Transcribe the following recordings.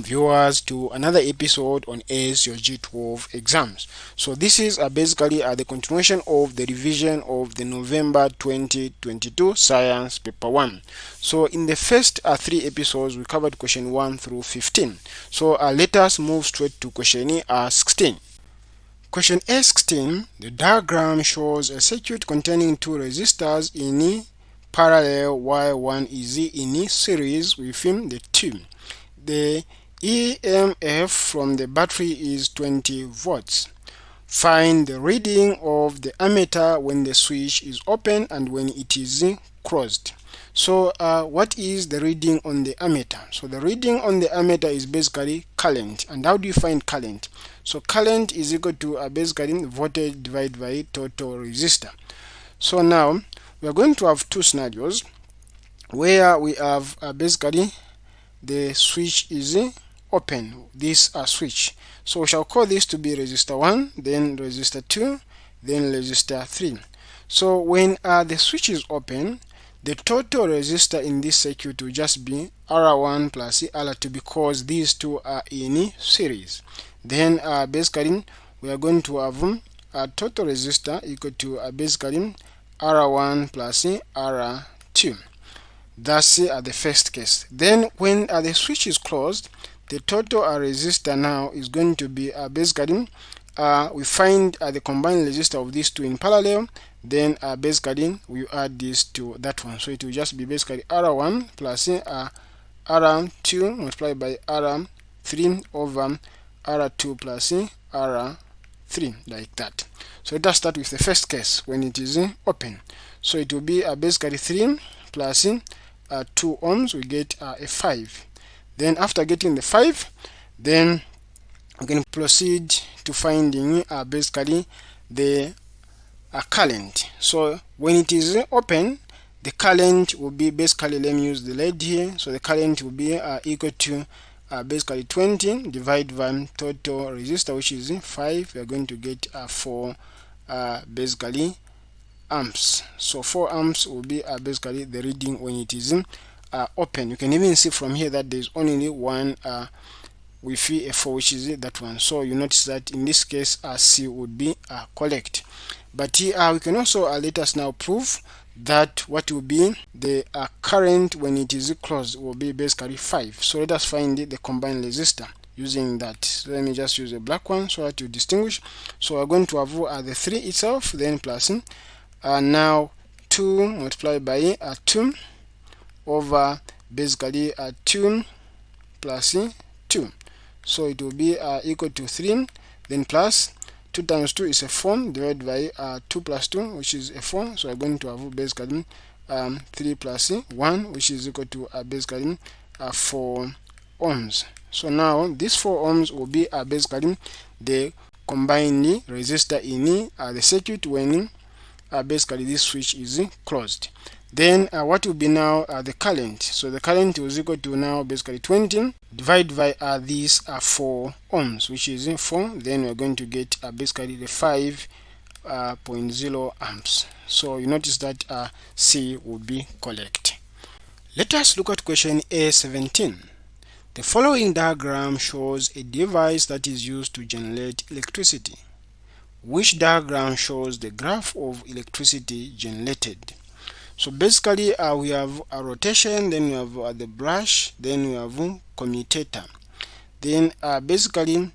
viewers to another episode on ACE your G12 exams. So this is basically the continuation of the revision of the November 2022 Science Paper 1. So in the first 3 episodes we covered question 1 through 15. So let us move straight to question 16. Question A16, the diagram shows a circuit containing 2 resistors in parallel while one is in series within the 2. The EMF from the battery is 20 volts. Find the reading of the ammeter when the switch is open and when it is closed. So what is the reading on the ammeter? So the reading on the ammeter is basically current. And how do you find current? So current is equal to basically voltage divided by total resistor. So now we are going to have 2 scenarios where we have basically the switch is open, this switch. So we shall call this to be resistor 1, then resistor 2, then resistor 3. So when the switch is open, the total resistor in this circuit will just be R1 plus R2 because these two are in series. Then basically we are going to have a total resistor equal to basically R1 plus R2. That's the first case. Then when the switch is closed, the total resistor now is going to be basically we find the combined resistor of these two in parallel. Then basically we add this to that one, so it will just be basically R1 plus R2 multiplied by R3 over R2 plus R3, like that. So let us start with the first case when it is open. So it will be basically 3 plus 2 ohms, we get a 5. Then after getting the 5, then we can proceed to finding basically the current. So when it is open, the current will be basically, let me use the lead here, so the current will be equal to basically 20 divided by total resistor, which is 5. We are going to get 4 basically amps. So 4 amps will be basically the reading when it is open. You can even see from here that there is only one with a 4, which is that one. So you notice that in this case C would be correct. But here we can also let us now prove that what will be the current when it is closed will be basically 5. So let us find the combined resistor using that. So let me just use a black one so that to distinguish. So we're going to have the 3 itself, then plus now 2 multiplied by 2 over basically 2 plus 2. So it will be equal to 3, then plus 2 times 2 is a 4 divided by 2 plus 2, which is a 4. So we're going to have basically 3 plus 1, which is equal to basically 4 ohms. So now this 4 ohms will be basically the combined resistor in the circuit when basically this switch is closed. Then what will be now the current? So the current is equal to now basically 20 divided by these 4 ohms, which is 4. Then we're going to get basically the 5.0 amps. So you notice that C would be correct. Let us look at question A17. The following diagram shows a device that is used to generate electricity. Which diagram shows the graph of electricity generated? So basically we have a rotation, then we have the brush, then we have commutator. Then basically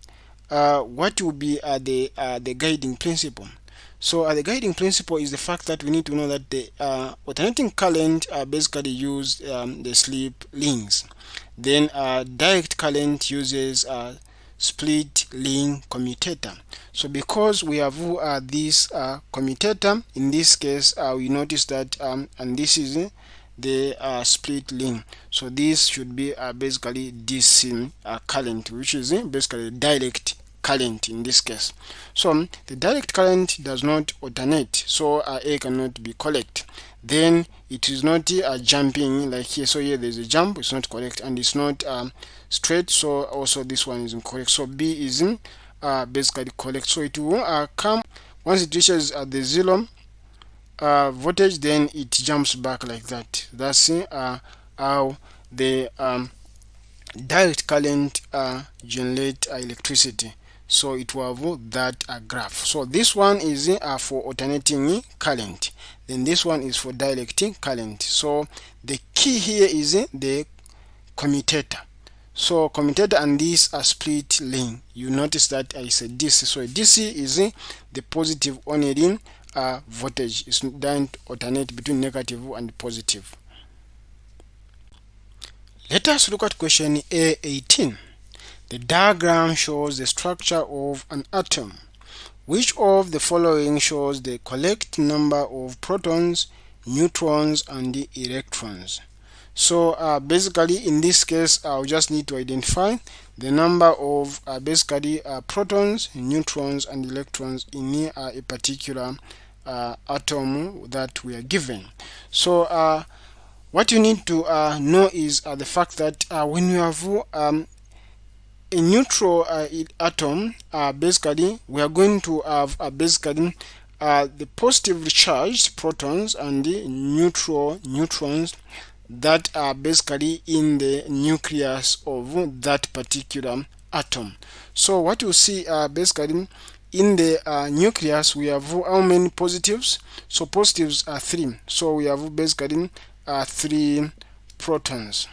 what will be the guiding principle? So the guiding principle is the fact that we need to know that the alternating current basically use the slip rings. Then direct current uses split ring commutator. So because we have this commutator, in this case we notice that and this is the split ring. So this should be basically DC current, which is basically direct current in this case. So the direct current does not alternate, so A cannot be correct. Then it is not jumping like here. So here there's a jump, it's not correct, and it's not straight, so also this one is incorrect. So B is basically correct. So it will come once it reaches the 0 voltage, then it jumps back like that. That's how the direct current generate electricity. So it will have that graph. So this one is for alternating current, then this one is for direct current. So the key here is the commutator. So commutator and this are split lane. You notice that I said DC. So DC is the positive only voltage. It doesn't alternate between negative and positive. Let us look at question A18. The diagram shows the structure of an atom. Which of the following shows the correct number of protons, neutrons, and the electrons? So basically in this case I'll just need to identify the number of protons, neutrons, and electrons in a particular atom that we are given. So what you need to know is the fact that when you have a neutral atom, basically we are going to have the positively charged protons and the neutrons that are basically in the nucleus of that particular atom. So what you see basically in the nucleus, we have how many positives? So positives are 3. So we have basically 3 protons.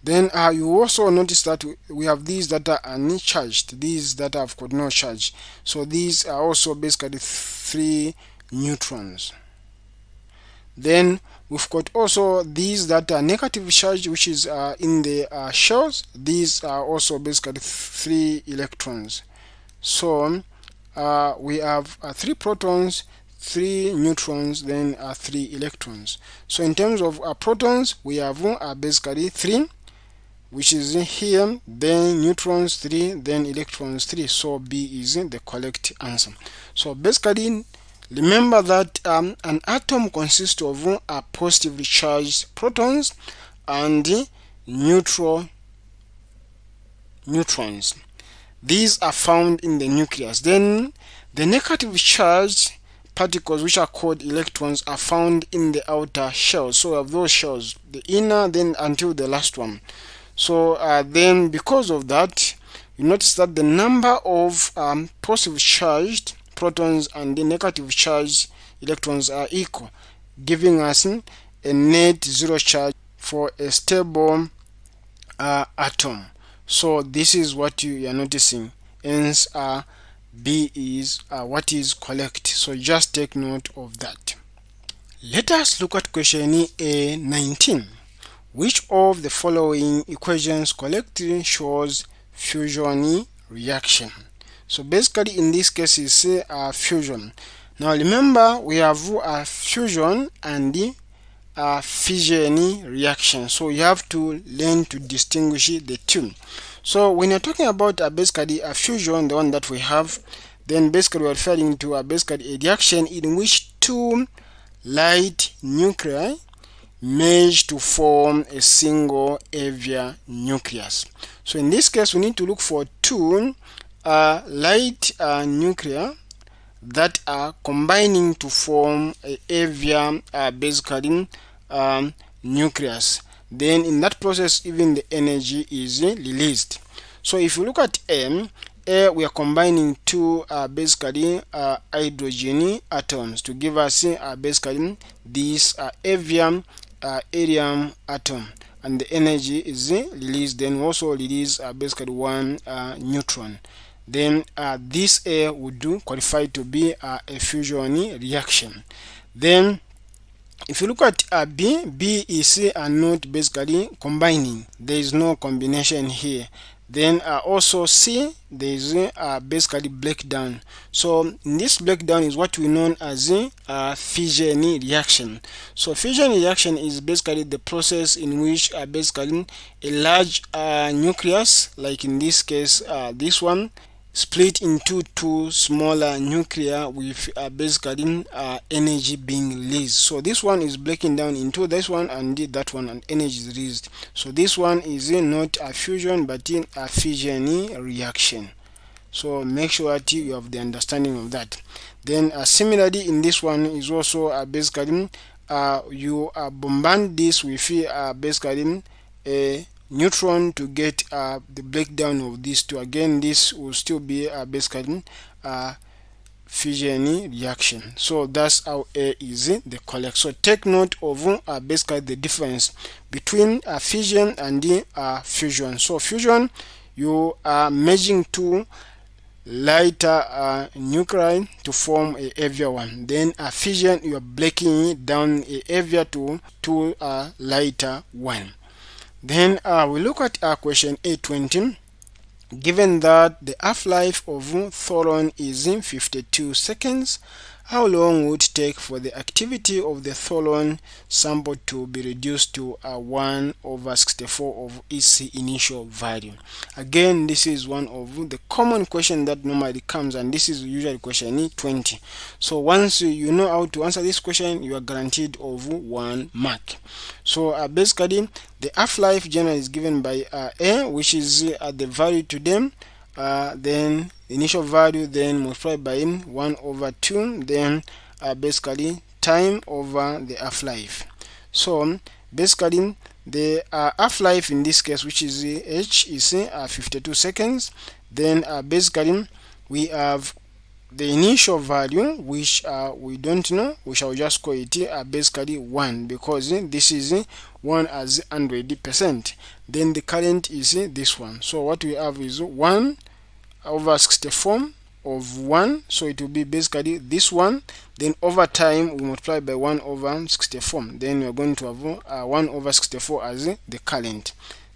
Then you also notice that we have these that are uncharged, these that have got no charge. So these are also basically 3 neutrons. Then we've got also these that are negative charge, which is in the shells. These are also basically 3 electrons. So we have 3 protons, 3 neutrons, then 3 electrons. So in terms of protons, we have basically 3, which is here, then neutrons 3, then electrons 3. So B is the correct answer. So basically remember that an atom consists of positively charged protons and neutrons. These are found in the nucleus. Then the negative charged particles, which are called electrons, are found in the outer shells. So of those shells, the inner, then until the last one. So then because of that, you notice that the number of positive charged protons and the negative charged electrons are equal, giving us a net 0 charge for a stable atom. So this is what you are noticing. Hence B is what is correct. So just take note of that. Let us look at question A19. Which of the following equations correctly shows fusion reaction? So basically in this case is fusion. Now remember we have fusion and fission reaction. So you have to learn to distinguish the two. So when you're talking about basically a fusion, the one that we have, then basically we're referring to basically a reaction in which 2 light nuclei merge to form a single heavier nucleus. So in this case we need to look for 2 light nuclei that are combining to form a heavier basically nucleus. Then in that process even the energy is released. So if you look at A, we are combining 2 basically hydrogen atoms to give us basically this heavier helium atom, and the energy is released. Then also release basically 1 neutron. Then this A would qualify to be a fusion reaction. Then if you look at B is not basically combining. There is no combination here. Then also C, there is basically breakdown. So in this breakdown is what we know as fission reaction. So fission reaction is basically the process in which basically a large nucleus, like in this case this one, split into 2 smaller nuclei with basically energy being released. So this one is breaking down into this one and that one, and energy is released. So this one is not a fusion but in a fission reaction. So make sure that you have the understanding of that. Then similarly in this one is also basically you bombard this with basically a neutron to get the breakdown of these two. Again, this will still be basically fission reaction. So that's how A is the correct. So take note of basically the difference between fission and fusion. So fusion, you are merging two lighter nuclei to form a heavier one. Then fission, you are breaking it down a heavier to lighter one. Then we look at question 820. Given that the half-life of thoron is 52 seconds, how long would it take for the activity of the thoron sample to be reduced to 1/64 of its initial value? Again, this is one of the common questions that normally comes, and this is usually question 20. So once you know how to answer this question, you are guaranteed of 1 mark. So basically, the half-life generally is given by A, which is the value to them, then initial value, then multiplied by 1/2, then basically time over the half-life. So basically, the half-life in this case, which is H, is 52 seconds. Then basically, we have the initial value, which we don't know. We shall just call it basically 1, because this is 1 as 100%. Then the current is this one. So what we have is 1/64 of 1. So it will be basically this one. Then over time, we multiply by 1/64. Then we are going to have 1/64 as the current.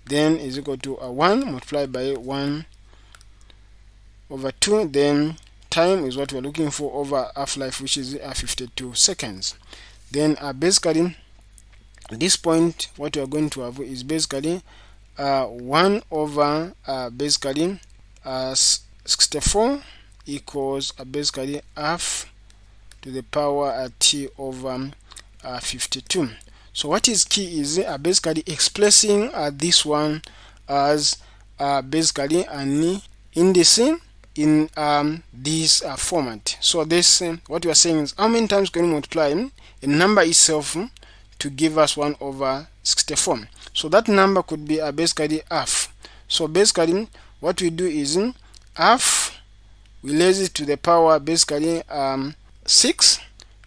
Then is equal to 1 multiplied by 1/2. Then time is what we're looking for over half-life, which is 52 seconds. Then basically, at this point, what we are going to have is basically 1 over basically 64 equals basically half to the power t over 52. So what is key is basically expressing this one as basically an index in this format. So this what we are saying is how many times can we multiply a number itself to give us 1/64. So that number could be basically half. So basically what we do is half, we raise it to the power basically 6.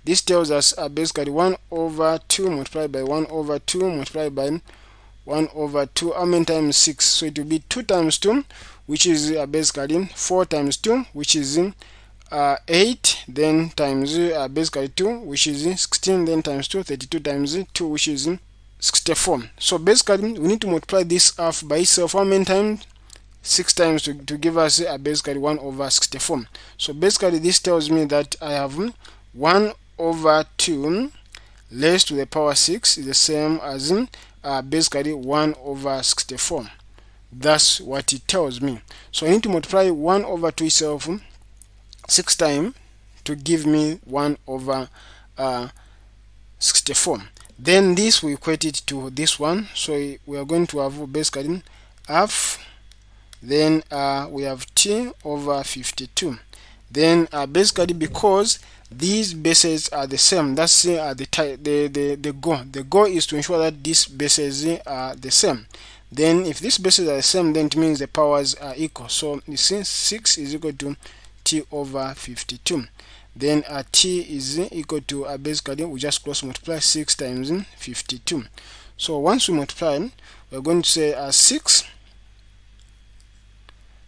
This tells us basically 1/2 multiplied by 1/2 multiplied by 1/2. How many times 6? So it will be 2 times 2, which is basically 4 times 2, which is 8, then times basically 2, which is 16, then times 2, 32 times 2, which is 64. So basically we need to multiply this half by itself how many times? 6 times to give us basically 1/64. So basically this tells me that I have 1/2 raised to the power 6 is the same as basically 1/64. That's what it tells me. So I need to multiply 1/2 itself 6 times to give me 1/64. Then this we equate it to this one. So we are going to have basically half. Then we have t over 52. Then basically because these bases are the same, that's the goal. The goal is to ensure that these bases are the same. Then if these bases are the same, then it means the powers are equal. So you see 6 is equal to t over 52. Then t is equal to basically we just cross multiply 6 times 52. So once we multiply, we're going to say 6.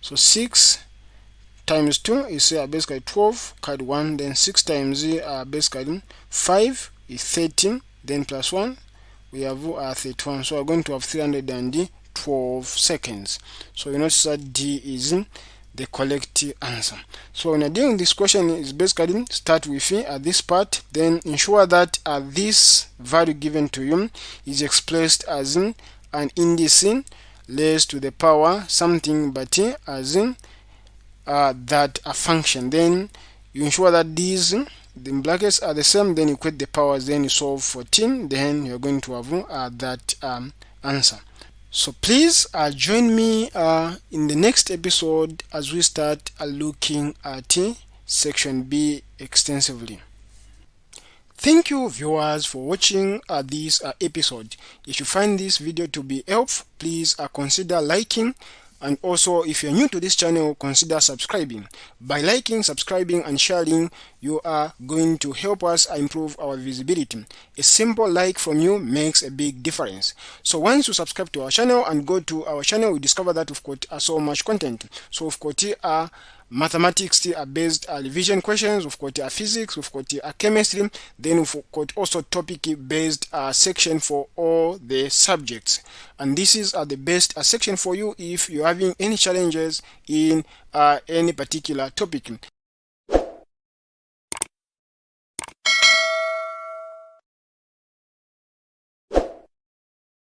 So 6 times 2 is basically 12, carry 1, then 6 times basically 5 is 13, then plus 1 we have 31. So we're going to have 312 seconds. So you notice that D is the correct answer. So when you're doing this question, is basically start with at this part, then ensure that this value given to you is expressed as an index raised to the power something but as that a function. Then you ensure that these the brackets are the same, then you equate the powers, then you solve 14, then you're going to have that answer. So please join me in the next episode as we start looking at section B extensively. Thank you viewers for watching this episode. If you find this video to be helpful, please consider liking, and also if you're new to this channel, consider subscribing. By liking, subscribing and sharing, you are going to help us improve our visibility. A simple like from you makes a big difference. So once you subscribe to our channel and go to our channel, we discover that we've got so much content. So we've got mathematics based revision questions, we've got physics, we've got chemistry, then we've got also topic based section for all the subjects. And this is the best section for you if you're having any challenges in any particular topic.